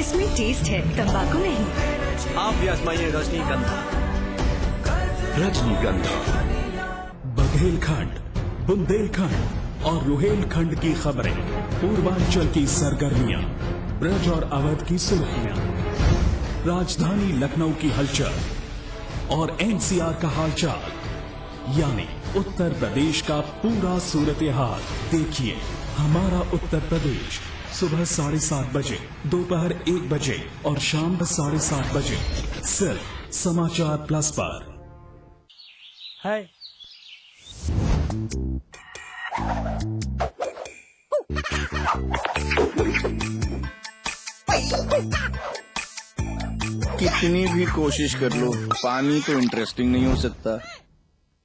इसमें टेस्ट है, तंबाकू नहीं। आप भी आजमाइए रजनीगंधा। रजनीगंधा बघेलखंड, बुंदेलखंड और रुहेलखंड की खबरें, पूर्वांचल की सरगर्मियां, ब्रज और अवध की सुर्खियां, राजधानी लखनऊ की हलचल और एनसीआर का हालचाल, यानी उत्तर प्रदेश का पूरा सूरत हाल। देखिए हमारा उत्तर प्रदेश सुबह 7:30 बजे, दोपहर 1 बजे और शाम 7:30 बजे, सिर्फ समाचार प्लस पर। है कितनी भी कोशिश कर लो, पानी तो इंटरेस्टिंग नहीं हो सकता।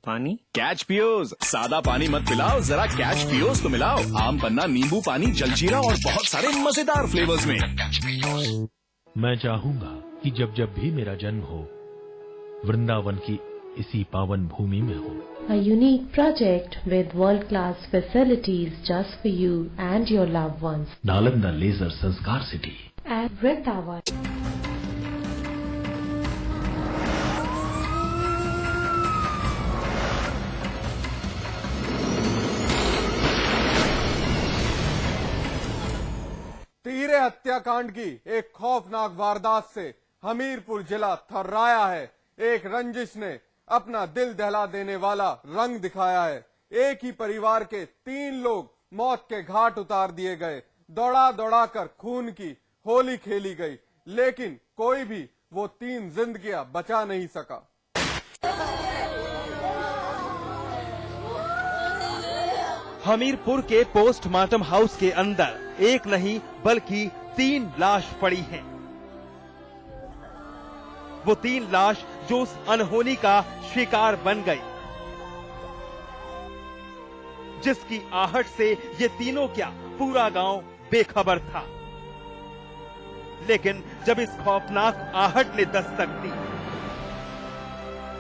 पानी कैच पियोज, सादा पानी मत पिलाओ, जरा कैच पियोज तो मिलाओ। आम पन्ना, नींबू पानी, जलजीरा और बहुत सारे मजेदार फ्लेवर्स में। मैं चाहूंगा कि जब जब भी मेरा जन्म हो, वृंदावन की इसी पावन भूमि में हो। A unique project with world-class facilities just for you and your loved ones. Nalanda leisure Sanskar city At Vrindavan. तीरे हत्याकांड की एक खौफनाक वारदात से हमीरपुर जिला थर्राया है। एक रंजिश ने अपना दिल दहला देने वाला रंग दिखाया है। एक ही परिवार के 3 लोग मौत के घाट उतार दिए गए। दौड़ा दौड़ा कर खून की होली खेली गई, लेकिन कोई भी वो 3 जिंदगियां बचा नहीं सका। हमीरपुर के पोस्टमार्टम हाउस के अंदर एक नहीं बल्कि 3 लाश पड़ी हैं। वो 3 लाश जो उस अनहोनी का शिकार बन गई, जिसकी आहट से ये तीनों क्या पूरा गांव बेखबर था। लेकिन जब इस खौफनाक आहट ने दस्तक दी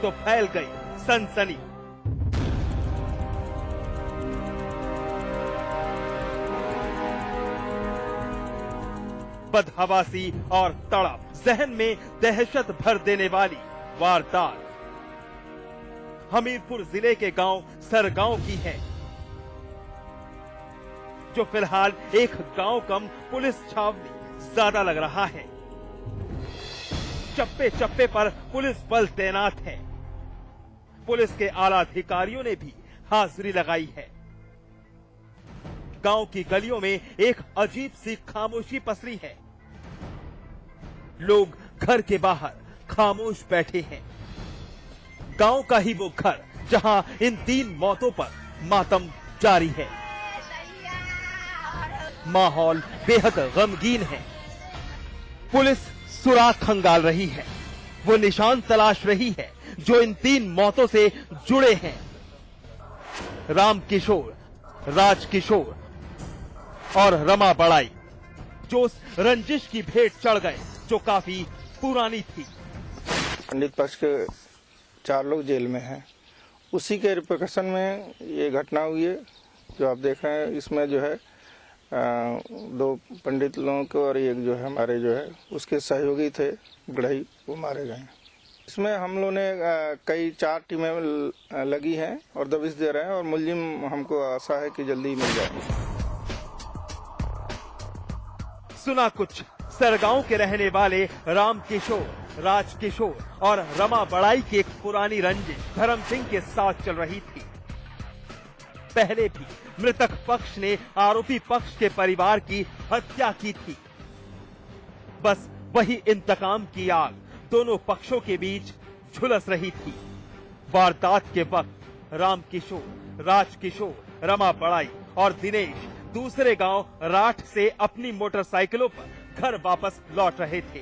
तो फैल गई सनसनी। बदहवासी और तड़प, जहन में दहशत भर देने वाली वारदात हमीरपुर जिले के गांव सरगांव की है, जो फिलहाल एक गांव कम पुलिस छावनी ज्यादा लग रहा है। चप्पे चप्पे पर पुलिस बल तैनात है। पुलिस के आला अधिकारियों ने भी हाजिरी लगाई है। गांव की गलियों में एक अजीब सी खामोशी पसरी है। लोग घर के बाहर खामोश बैठे हैं। गांव का ही वो घर जहां इन 3 मौतों पर मातम जारी है। माहौल बेहद गमगीन है। पुलिस सुराग खंगाल रही है। वो निशान तलाश रही है जो इन 3 मौतों से जुड़े हैं। राम किशोर, राज किशोर और रमा बड़ाई, जो उस रंजिश की भेंट चढ़ गए जो काफी पुरानी थी। पंडित पक्ष के 4 लोग जेल में हैं। उसी के रिपरकशन में ये घटना हुई है जो आप देख रहे हैं। इसमें जो है 2 पंडित लोगों को और एक जो है हमारे जो है उसके सहयोगी थे गढ़ई, वो मारे गए। इसमें हम लोगों ने कई 4 टीमें लगी हैं और दबिश दे रहे हैं और मुलजिम हमको आशा है कि जल्दी मिल जाएंगे। सुना कुछ सरगांव के रहने वाले राम किशोर, राज किशोर और रमा बड़ाई की एक पुरानी रंजिश धर्म सिंह के साथ चल रही थी। पहले भी मृतक पक्ष ने आरोपी पक्ष के परिवार की हत्या की थी। बस वही इंतकाम की आग दोनों पक्षों के बीच झुलस रही थी। वारदात के वक्त राम किशोर, राज किशोर, रमा बड़ाई और दिनेश दूसरे गांव राठ से अपनी मोटरसाइकिलों पर घर वापस लौट रहे थे।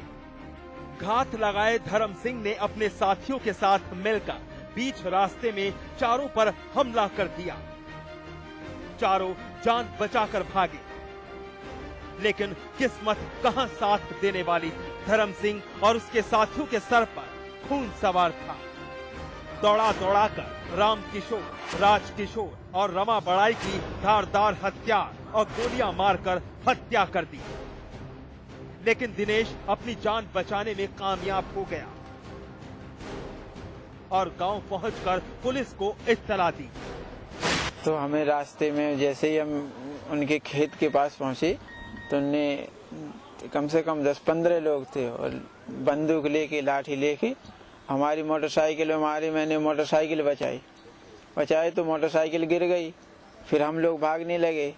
घात लगाए धर्म सिंह ने अपने साथियों के साथ मिलकर बीच रास्ते में चारों पर हमला कर दिया। चारों जान बचाकर भागे, लेकिन किस्मत कहां साथ देने वाली थी। धर्म सिंह और उसके साथियों के सर पर खून सवार था। दौड़ा दौड़ा कर राम किशोर, राज किशोर और रमा बड़ाई की धारदार हथियार और गोलियां मारकर हत्या कर दी। लेकिन दिनेश अपनी जान बचाने में कामयाब हो गया और गांव पहुंचकर पुलिस को इत्तला दी। तो हमें रास्ते में जैसे ही हम उनके खेत के पास पहुंचे तो उनने कम से कम 10-15 लोग थे और बंदूक लेके लाठी लेके हमारी मोटरसाइकिल में मारे। मैंने मोटरसाइकिल बचाई तो मोटरसाइकिल गिर गई। फिर हम लोग भागने लगे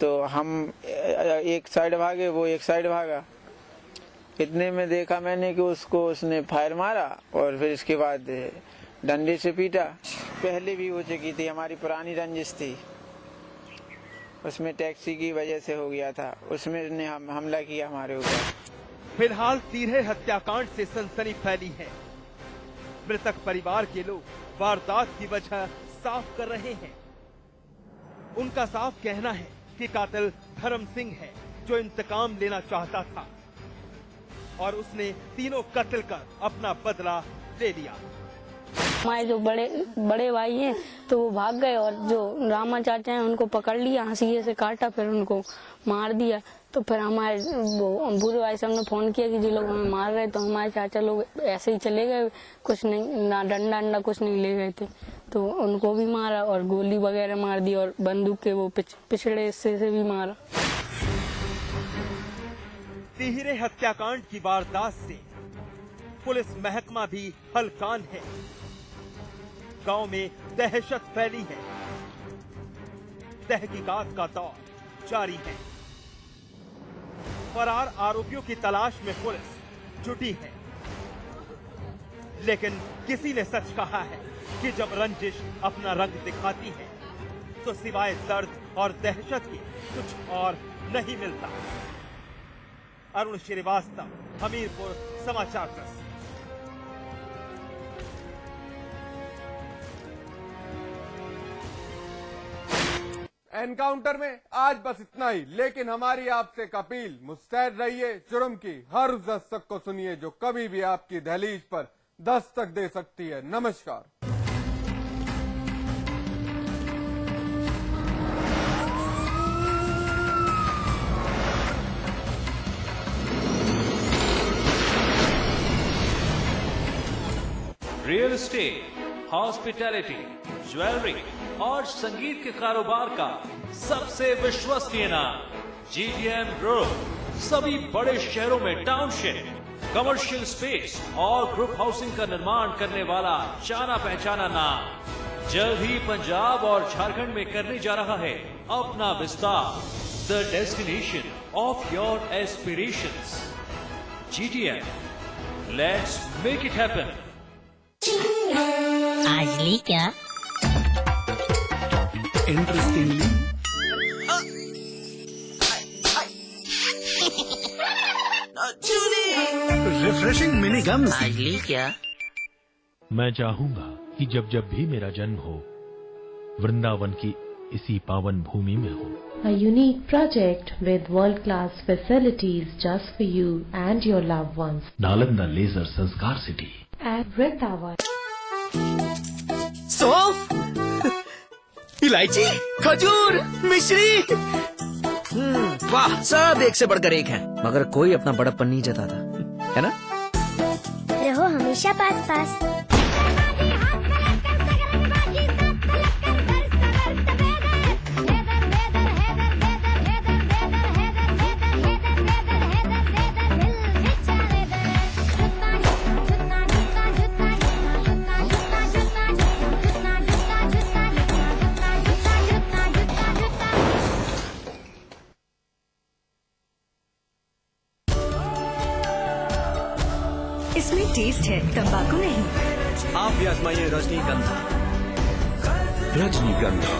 तो हम एक साइड भागे, वो एक साइड भागा। इतने में देखा मैंने कि उसने फायर मारा और फिर इसके बाद डंडे से पीटा। पहले भी हो चुकी थी, हमारी पुरानी रंजिश थी, उसमें टैक्सी की वजह से हो गया था, उसमें ने हमला किया हमारे ऊपर। फिलहाल तीर हत्याकांड से सनसनी फैली है। मृतक परिवार के लोग वारदात की वजह साफ कर रहे हैं। उनका साफ कहना है कि कातिल धर्म सिंह है जो इंतकाम लेना चाहता था और उसने तीनों कत्ल कर अपना बदला ले लिया। हमारे जो बड़े भाई हैं तो वो भाग गए और जो रामा चाचा हैं उनको पकड़ लिया, हंसिए से काटा, फिर उनको मार दिया। तो फिर हमारे वो बूढ़े भाई साहब ने फोन किया कि जो लोग हमें मार रहे, तो हमारे चाचा लोग ऐसे ही चले गए, कुछ नहीं, ना डंडा कुछ नहीं ले गए थे। तो उनको भी मारा और गोली वगैरह मार दी और बंदूक के वो पिछड़े हिस्से से भी मारा। तिहरे हत्याकांड की वारदात से पुलिस महकमा भी हलकान है। गांव में दहशत फैली है। तहकीकात का दौर जारी है। फरार आरोपियों की तलाश में पुलिस जुटी है, लेकिन किसी ने सच कहा है कि जब रंजिश अपना रंग दिखाती है तो सिवाय दर्द और दहशत के कुछ और नहीं मिलता। अरुण श्रीवास्तव, हमीरपुर समाचार प्रेस। एनकाउंटर में आज बस इतना ही, लेकिन हमारी आपसे एक अपील, मुस्तैद रहिए। जुर्म की हर उस दस्तक को सुनिए जो कभी भी आपकी दहलीज पर दस्तक दे सकती है। नमस्कार। रियल एस्टेट, हॉस्पिटैलिटी, ज्वेलरी और संगीत के कारोबार का सबसे विश्वसनीय नाम GTM ग्रुप। सभी बड़े शहरों में टाउनशिप, कमर्शियल स्पेस और ग्रुप हाउसिंग का निर्माण करने वाला जाना पहचाना नाम जल्द ही पंजाब और झारखंड में करने जा रहा है अपना विस्तार। The destination of your aspirations, GTM, let's make it happen. आज ली क्या? इंटरेस्टिंगली रिफ्रेशिंग मिनी गम। आज ली क्या? मैं चाहूंगा कि जब जब भी मेरा जन्म हो वृंदावन की इसी पावन भूमि में हो। A unique project with world-class facilities just for you and your loved ones. Nalanda leisure Sanskar city At Vrindavan. इलायची, खजूर, मिश्री, वाह, सब एक से बढ़कर एक हैं, मगर कोई अपना बड़प्पन नहीं जताता, है ना? रहो हमेशा पास पास। इसमें टेस्ट है, तंबाकू नहीं। आप भी आजमाइए रजनीगंधा। रजनीगंधा।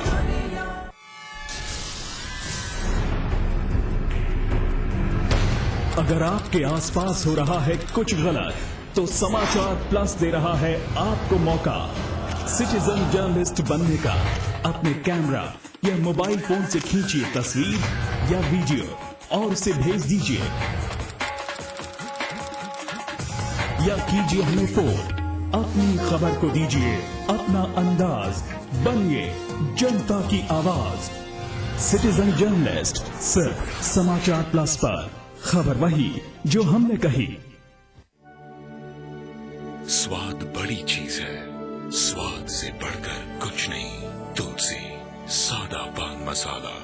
अगर आपके आसपास हो रहा है कुछ गलत, तो समाचार प्लस दे रहा है आपको मौका सिटीजन जर्नलिस्ट बनने का। अपने कैमरा या मोबाइल फोन से खींचिए तस्वीर या वीडियो और उसे भेज दीजिए या कीजिए हमें फोन। अपनी खबर को दीजिए अपना अंदाज, बनिए जनता की आवाज। सिटीजन जर्नलिस्ट सिर्फ समाचार प्लस पर। खबर वही जो हमने कही। स्वाद बड़ी चीज है, स्वाद से बढ़कर कुछ नहीं। तुलसी सादा पान मसाला।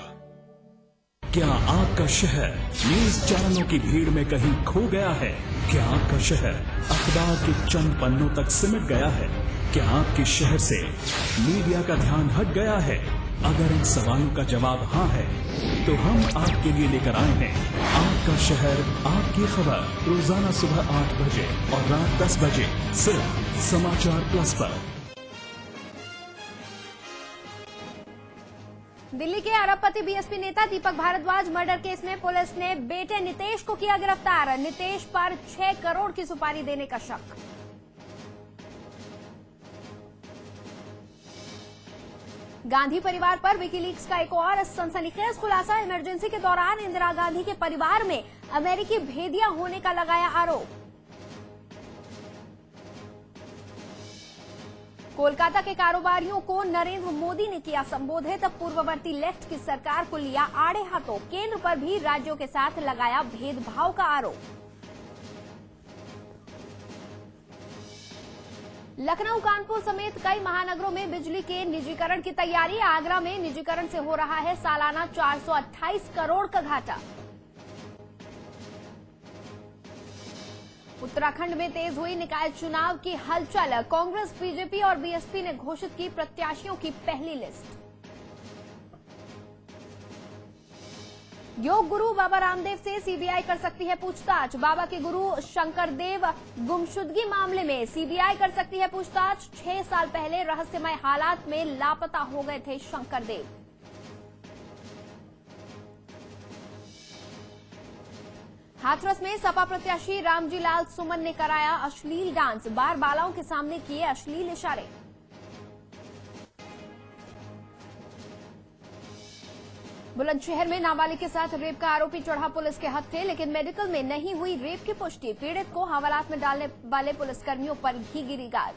क्या आपका शहर न्यूज चैनलों की भीड़ में कहीं खो गया है? क्या आपका शहर अखबार के चंद पन्नों तक सिमट गया है? क्या आपके शहर से मीडिया का ध्यान हट गया है? अगर इन सवालों का जवाब हाँ है तो हम आपके लिए लेकर आए हैं आपका शहर आपकी खबर, रोजाना सुबह 8 बजे और रात 10 बजे सिर्फ समाचार प्लस पर। दिल्ली के अरबपति बीएसपी नेता दीपक भारद्वाज मर्डर केस में पुलिस ने बेटे नितेश को किया गिरफ्तार। नितेश पर 6 करोड़ की सुपारी देने का शक। गांधी परिवार पर विकीलीक्स का एक और सनसनीखेज खुलासा। इमरजेंसी के दौरान इंदिरा गांधी के परिवार में अमेरिकी भेदिया होने का लगाया आरोप। कोलकाता के कारोबारियों को नरेंद्र मोदी ने किया संबोधित। पूर्ववर्ती लेफ्ट की सरकार को लिया आड़े हाथों। केंद्र पर भी राज्यों के साथ लगाया भेदभाव का आरोप। लखनऊ, कानपुर समेत कई महानगरों में बिजली के निजीकरण की तैयारी। आगरा में निजीकरण से हो रहा है सालाना 428 करोड़ का घाटा। उत्तराखंड में तेज हुई निकाय चुनाव की हलचल। कांग्रेस, बीजेपी और बीएसपी ने घोषित की प्रत्याशियों की पहली लिस्ट। योग गुरु बाबा रामदेव से सीबीआई कर सकती है पूछताछ। बाबा के गुरु शंकरदेव गुमशुदगी मामले में सीबीआई कर सकती है पूछताछ। 6 साल पहले रहस्यमय हालात में लापता हो गए थे शंकरदेव। हाथरस में सपा प्रत्याशी रामजी लाल सुमन ने कराया अश्लील डांस। बार बालाओं के सामने किए अश्लील इशारे। बुलंदशहर में नाबालिग के साथ रेप का आरोपी चढ़ा पुलिस के हत्थे, लेकिन मेडिकल में नहीं हुई रेप की पुष्टि। पीड़ित को हवालात में डालने वाले पुलिसकर्मियों पर भी गिरी गाज।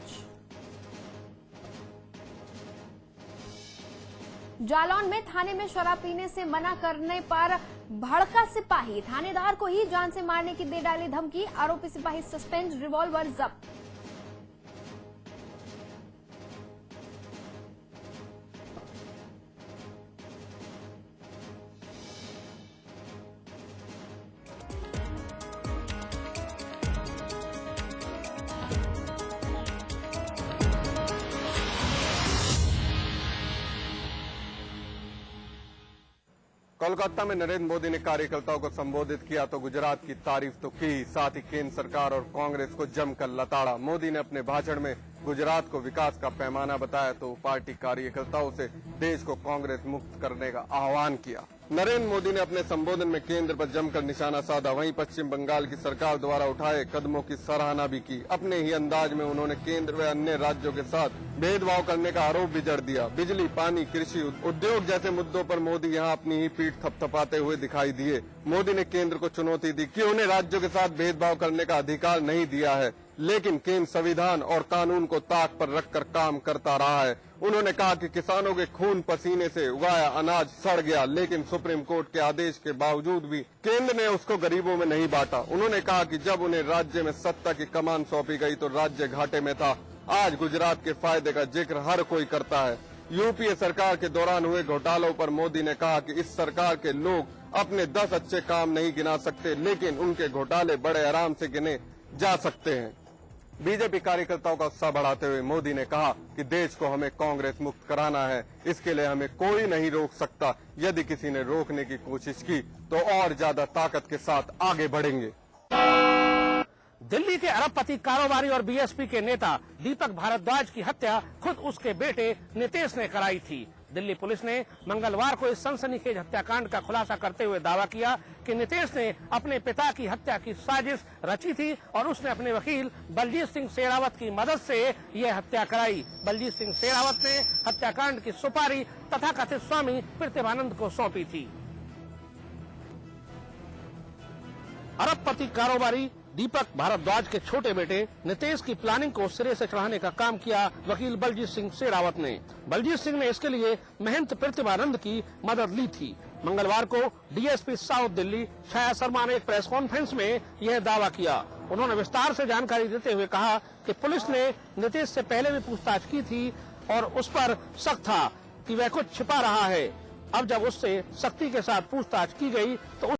जालौन में थाने में शराब पीने से मना करने पर भड़का सिपाही। थानेदार को ही जान से मारने की दे डाली धमकी। आरोपी सिपाही सस्पेंड, रिवॉल्वर जब्त। कोलकाता में नरेंद्र मोदी ने कार्यकर्ताओं को संबोधित किया तो गुजरात की तारीफ तो की, साथ ही केंद्र सरकार और कांग्रेस को जमकर लताड़ा। मोदी ने अपने भाषण में गुजरात को विकास का पैमाना बताया तो पार्टी कार्यकर्ताओं से देश को कांग्रेस मुक्त करने का आह्वान किया। नरेंद्र मोदी ने अपने संबोधन में केंद्र पर जमकर निशाना साधा। वहीं पश्चिम बंगाल की सरकार द्वारा उठाए कदमों की सराहना भी की। अपने ही अंदाज में उन्होंने केंद्र व अन्य राज्यों के साथ भेदभाव करने का आरोप भी जड़ दिया। बिजली, पानी, कृषि, उद्योग जैसे मुद्दों पर मोदी यहां अपनी ही पीठ थपथपाते हुए दिखाई दिए। मोदी ने केंद्र को चुनौती दी कि उन्हें राज्यों के साथ भेदभाव करने का अधिकार नहीं दिया है, लेकिन केंद्र संविधान और कानून को ताक पर रखकर काम करता रहा है। उन्होंने कहा कि किसानों के खून पसीने से उगाया अनाज सड़ गया, लेकिन सुप्रीम कोर्ट के आदेश के बावजूद भी केंद्र ने उसको गरीबों में नहीं बांटा। उन्होंने कहा कि जब उन्हें राज्य में सत्ता की कमान सौंपी गई तो राज्य घाटे में था। आज गुजरात के फायदे का जिक्र हर कोई करता है। यूपीए सरकार के दौरान हुए घोटालों पर मोदी ने कहा कि इस सरकार के लोग अपने 10 अच्छे काम नहीं गिना सकते, लेकिन उनके घोटाले बड़े आराम से गिने जा सकते हैं। बीजेपी कार्यकर्ताओं का उत्साह बढ़ाते हुए मोदी ने कहा कि देश को हमें कांग्रेस मुक्त कराना है, इसके लिए हमें कोई नहीं रोक सकता। यदि किसी ने रोकने की कोशिश की तो और ज्यादा ताकत के साथ आगे बढ़ेंगे। दिल्ली के अरबपति कारोबारी और बीएसपी के नेता दीपक भारद्वाज की हत्या खुद उसके बेटे नितेश ने कराई थी। दिल्ली पुलिस ने मंगलवार को इस सनसनीखेज हत्याकांड का खुलासा करते हुए दावा किया कि नितेश ने अपने पिता की हत्या की साजिश रची थी और उसने अपने वकील बलजीत सिंह सेरावत की मदद से यह हत्या कराई। बलजीत सिंह सेरावत ने हत्याकांड की सुपारी तथाकथित स्वामी प्रतिभानंद को सौंपी थी। अरबपति कारोबारी दीपक भारद्वाज के छोटे बेटे नितेश की प्लानिंग को सिरे से चढ़ाने का काम किया वकील बलजीत सिंह सेरावत ने। बलजीत सिंह ने इसके लिए महंत प्रतिभानंद की मदद ली थी। मंगलवार को डीएसपी साउथ दिल्ली छाया शर्मा ने एक प्रेस कॉन्फ्रेंस में यह दावा किया। उन्होंने विस्तार से जानकारी देते हुए कहा कि पुलिस ने नीतीश से पहले भी पूछताछ की थी और उस पर शक था कि वह कुछ छिपा रहा है। अब जब उससे सख्ती के साथ पूछताछ की गई तो